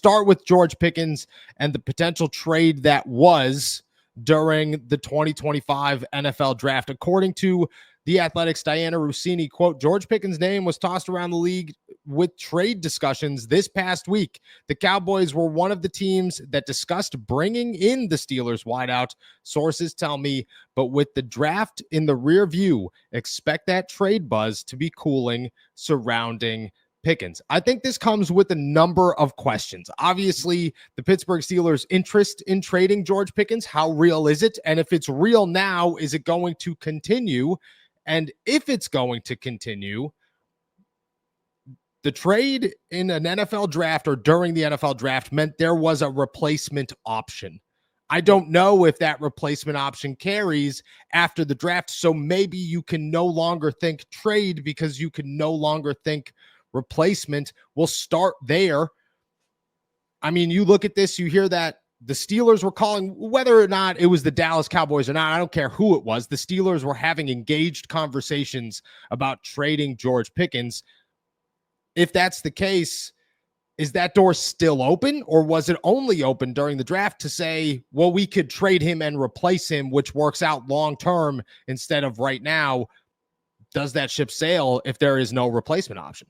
start with George Pickens and the potential trade that was during the 2025 NFL draft. According to The Athletic's Diana Rossini, quote, George Pickens' name was tossed around the league with trade discussions this past week. The Cowboys were one of the teams that discussed bringing in the Steelers wideout, sources tell me, but with the draft in the rear view, expect that trade buzz to be cooling surrounding Pickens. I think this comes with a number of questions. Obviously, the Pittsburgh Steelers' interest in trading George Pickens, how real is it? And if it's real now, is it going to continue? And if it's going to continue, the trade in an NFL draft or during the NFL draft meant there was a replacement option. I don't know if that replacement option carries after the draft. So maybe you can no longer think trade because you can no longer think replacement. We'll start there. I mean, you look at this, you hear that the Steelers were calling, whether or not it was the Dallas Cowboys or not, I don't care who it was. The Steelers were having engaged conversations about trading George Pickens. If that's the case, is that door still open, or was it only open during the draft to say, well, we could trade him and replace him, which works out long-term instead of right now? Does that ship sail if there is no replacement option?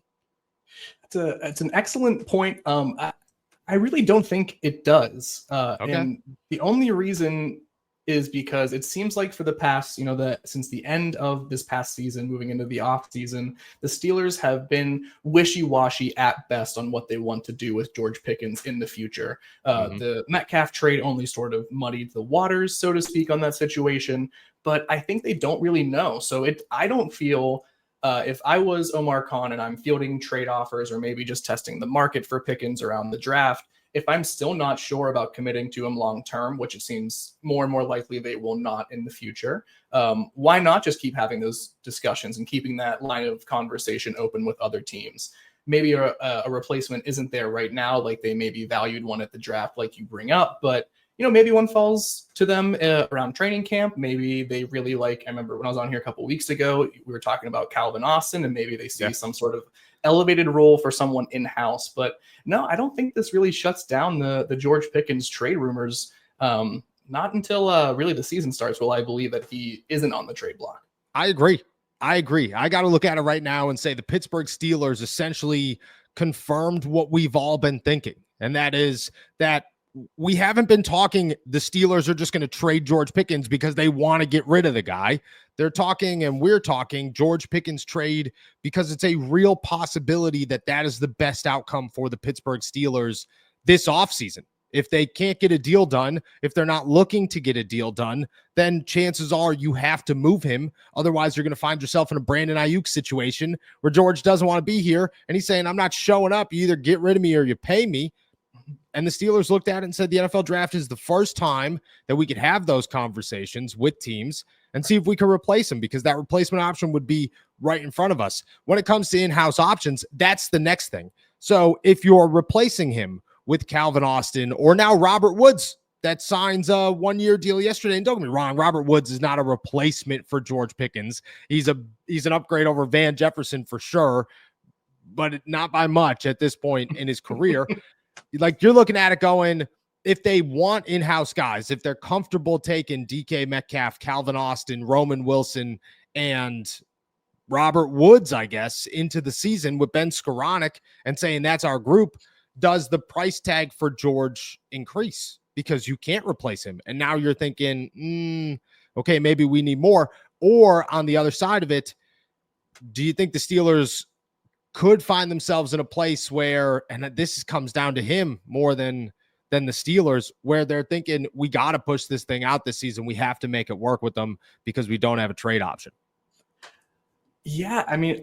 It's an excellent point. I really don't think it does. Okay. And the only reason is because it seems like for the past, since the end of this past season, moving into the off season, the Steelers have been wishy-washy at best on what they want to do with George Pickens in the future. The Metcalf trade only sort of muddied the waters, so to speak, on that situation. But I think they don't really know. So I don't feel if I was Omar Khan and I'm fielding trade offers or maybe just testing the market for Pickens around the draft, if I'm still not sure about committing to him long-term, which it seems more and more likely they will not in the future, why not just keep having those discussions and keeping that line of conversation open with other teams? Maybe a replacement isn't there right now, like they maybe valued one at the draft, like you bring up, but maybe one falls to them around training camp. Maybe they really like, I remember when I was on here a couple of weeks ago, we were talking about Calvin Austin, and maybe they see some sort of elevated role for someone in-house. But no, I don't think this really shuts down the George Pickens trade rumors. Not until really the season starts will I believe that he isn't on the trade block. I agree. I got to look at it right now and say the Pittsburgh Steelers essentially confirmed what we've all been thinking. And that is that we haven't been talking the Steelers are just going to trade George Pickens because they want to get rid of the guy. They're talking, and we're talking George Pickens trade because it's a real possibility that is the best outcome for the Pittsburgh Steelers this offseason. If they can't get a deal done, if they're not looking to get a deal done, then chances are you have to move him. Otherwise, you're going to find yourself in a Brandon Ayuk situation where George doesn't want to be here, and he's saying, I'm not showing up. You either get rid of me or you pay me. And the Steelers looked at it and said the NFL draft is the first time that we could have those conversations with teams and see if we can replace him, because that replacement option would be right in front of us. When it comes to in-house options, that's the next thing. So if you're replacing him with Calvin Austin or now Robert Woods that signs a one-year deal yesterday, and don't get me wrong, Robert Woods is not a replacement for George Pickens. He's an upgrade over Van Jefferson for sure, but not by much at this point in his career. Like, you're looking at it going, if they want in-house guys, if they're comfortable taking DK Metcalf, Calvin Austin, Roman Wilson, and Robert Woods, I guess, into the season with Ben Skoranek and saying that's our group, does the price tag for George increase? Because you can't replace him. And now you're thinking, okay, maybe we need more. Or on the other side of it, do you think the Steelers could find themselves in a place where, and this comes down to him more than the Steelers, where they're thinking, we got to push this thing out this season. We have to make it work with them because we don't have a trade option. Yeah, I mean,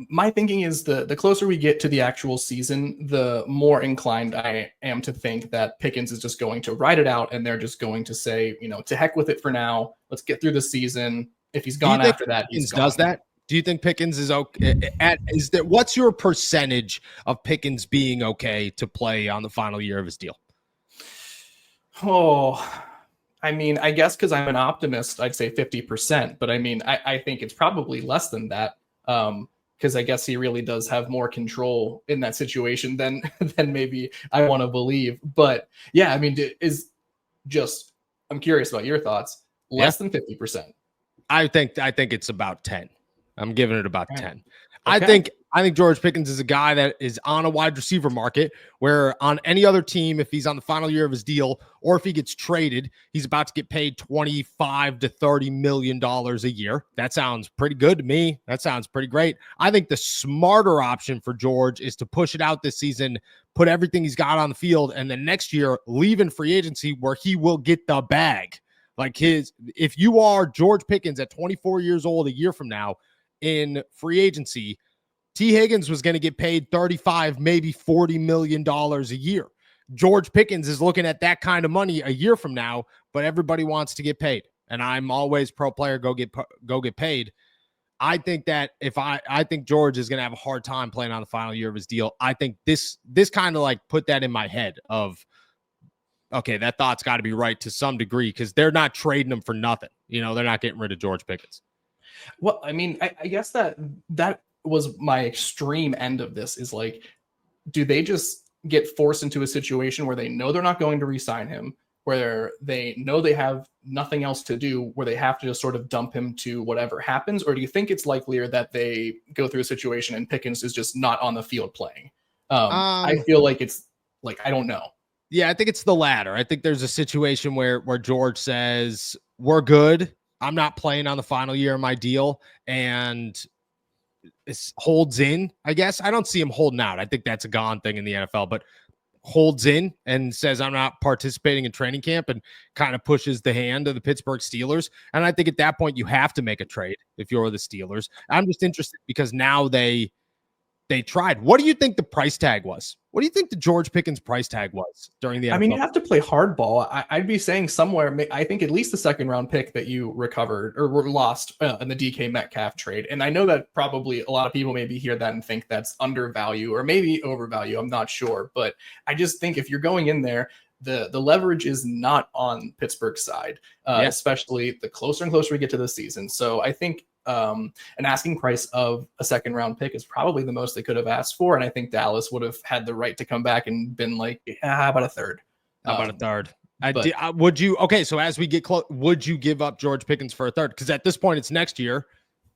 my thinking is the closer we get to the actual season, the more inclined I am to think that Pickens is just going to ride it out, and they're just going to say, to heck with it for now. Let's get through the season. If he's gone after that, he's gone. Does that? Do you think Pickens is okay? What's your percentage of Pickens being okay to play on the final year of his deal? Oh, I mean, I guess because I'm an optimist, I'd say 50%. But I mean, I think it's probably less than that. because I guess he really does have more control in that situation than than maybe I want to believe. But yeah, I mean, I'm curious about your thoughts. Yeah. Less than 50%. I think it's about 10. I'm giving it about Okay. 10. Okay. I think George Pickens is a guy that is on a wide receiver market where on any other team, if he's on the final year of his deal or if he gets traded, he's about to get paid $25 to $30 million a year. That sounds pretty good to me. That sounds pretty great. I think the smarter option for George is to push it out this season, put everything he's got on the field, and then next year leave in free agency where he will get the bag. If you are George Pickens at 24 years old a year from now in free agency, T. Higgins was going to get paid $35, maybe $40 million a year. George Pickens is looking at that kind of money a year from now, but everybody wants to get paid. And I'm always pro player, go get paid. I think that I think George is going to have a hard time playing on the final year of his deal. I think this kind of like put that in my head of, okay, that thought's got to be right to some degree because they're not trading him for nothing. They're not getting rid of George Pickens. Well, I mean, I guess that was my extreme end of this is like, do they just get forced into a situation where they know they're not going to re-sign him, where they know they have nothing else to do, where they have to just sort of dump him to whatever happens? Or do you think it's likelier that they go through a situation and Pickens is just not on the field playing? I feel like it's like, I don't know. Yeah, I think it's the latter. I think there's a situation where George says, we're good. I'm not playing on the final year of my deal. And it holds in, I guess. I don't see him holding out. I think that's a gone thing in the NFL, but holds in and says, I'm not participating in training camp and kind of pushes the hand of the Pittsburgh Steelers. And I think at that point, you have to make a trade if you're the Steelers. I'm just interested because now they tried. What do you think the price tag was? What do you think the George Pickens price tag was during the NFL? I mean, you have to play hardball. I'd be saying somewhere, I think at least the second round pick that you recovered or were lost in the DK Metcalf trade. And I know that probably a lot of people maybe hear that and think that's undervalue or maybe overvalue. I'm not sure. But I just think if you're going in there, the leverage is not on Pittsburgh's side, especially the closer and closer we get to the season. So I think an asking price of a second round pick is probably the most they could have asked for. And I think Dallas would have had the right to come back and been like, how about a third? Would you? Okay. So as we get close, would you give up George Pickens for a third? Because at this point, it's next year.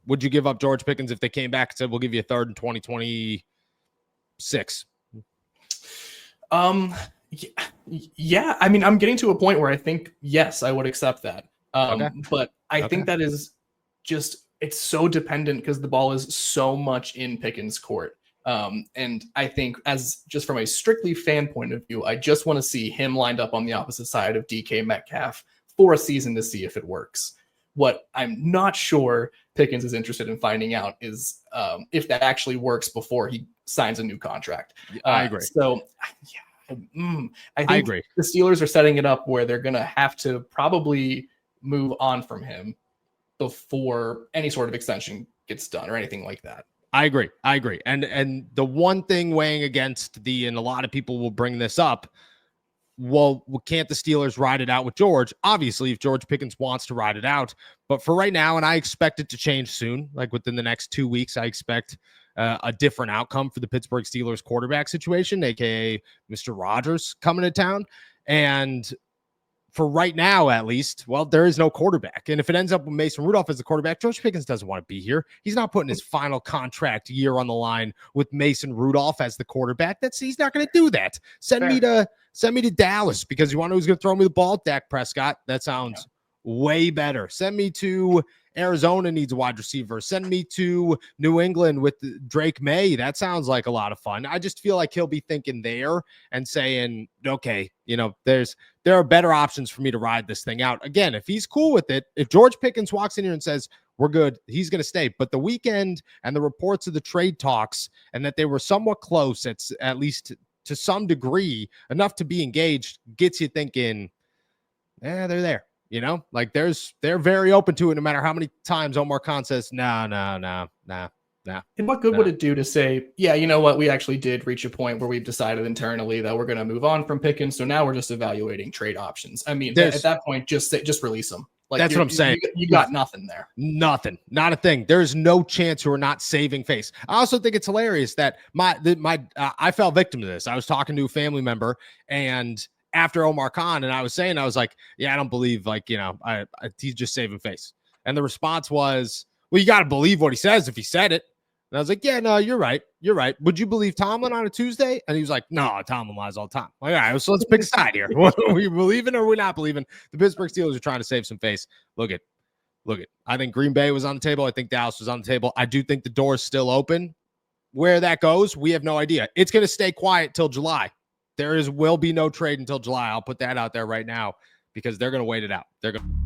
Would you give up George Pickens if they came back and said, we'll give you a third in 2026? Yeah. I mean, I'm getting to a point where I think, yes, I would accept that. But I think that is just, it's so dependent because the ball is so much in Pickens' court. And I think as just from a strictly fan point of view, I just want to see him lined up on the opposite side of DK Metcalf for a season to see if it works. What I'm not sure Pickens is interested in finding out is if that actually works before he signs a new contract. I agree. So I think the Steelers are setting it up where they're going to have to probably move on from him before any sort of extension gets done or anything like that. I agree. And the one thing weighing against and a lot of people will bring this up, well, can't the Steelers ride it out with George? Obviously, if George Pickens wants to ride it out, but for right now, and I expect it to change soon, like within the next 2 weeks, I expect a different outcome for the Pittsburgh Steelers quarterback situation, aka Mr. Rodgers coming to town. And for right now, at least, well, there is no quarterback. And if it ends up with Mason Rudolph as the quarterback, George Pickens doesn't want to be here. He's not putting his final contract year on the line with Mason Rudolph as the quarterback. He's not going to do that. Send me to Dallas because you want to know who's going to throw me the ball? Dak Prescott. That sounds way better. Send me to Arizona, needs a wide receiver. Send me to New England with Drake May. That sounds like a lot of fun. I just feel like he'll be thinking there and saying, okay, there are better options for me to ride this thing out. Again, if he's cool with it, if George Pickens walks in here and says, we're good, he's going to stay. But the weekend and the reports of the trade talks and that they were somewhat close, at least to some degree, enough to be engaged, gets you thinking, they're there. They're very open to it no matter how many times Omar Khan says, no. And what good would it do to say, yeah, you know what? We actually did reach a point where we've decided internally that we're going to move on from Pickens. So now we're just evaluating trade options. I mean, at that point, just release them. Like That's what I'm saying. You got nothing there. Nothing, not a thing. There's no chance we're not saving face. I also think it's hilarious that I fell victim to this. I was talking to a family member, and after Omar Khan, and I was like, yeah, I don't believe, like, he's just saving face. And the response was, well, you got to believe what he says if he said it. And I was like, yeah, no, you're right. You're right. Would you believe Tomlin on a Tuesday? And he was like, no, Tomlin lies all the time. Like, all right, so let's pick a side here. Are we believing or are we not believing? The Pittsburgh Steelers are trying to save some face. Look it. I think Green Bay was on the table. I think Dallas was on the table. I do think the door is still open. Where that goes, we have no idea. It's going to stay quiet till July. Will be no trade until July. I'll put that out there right now because they're going to wait it out. They're going to.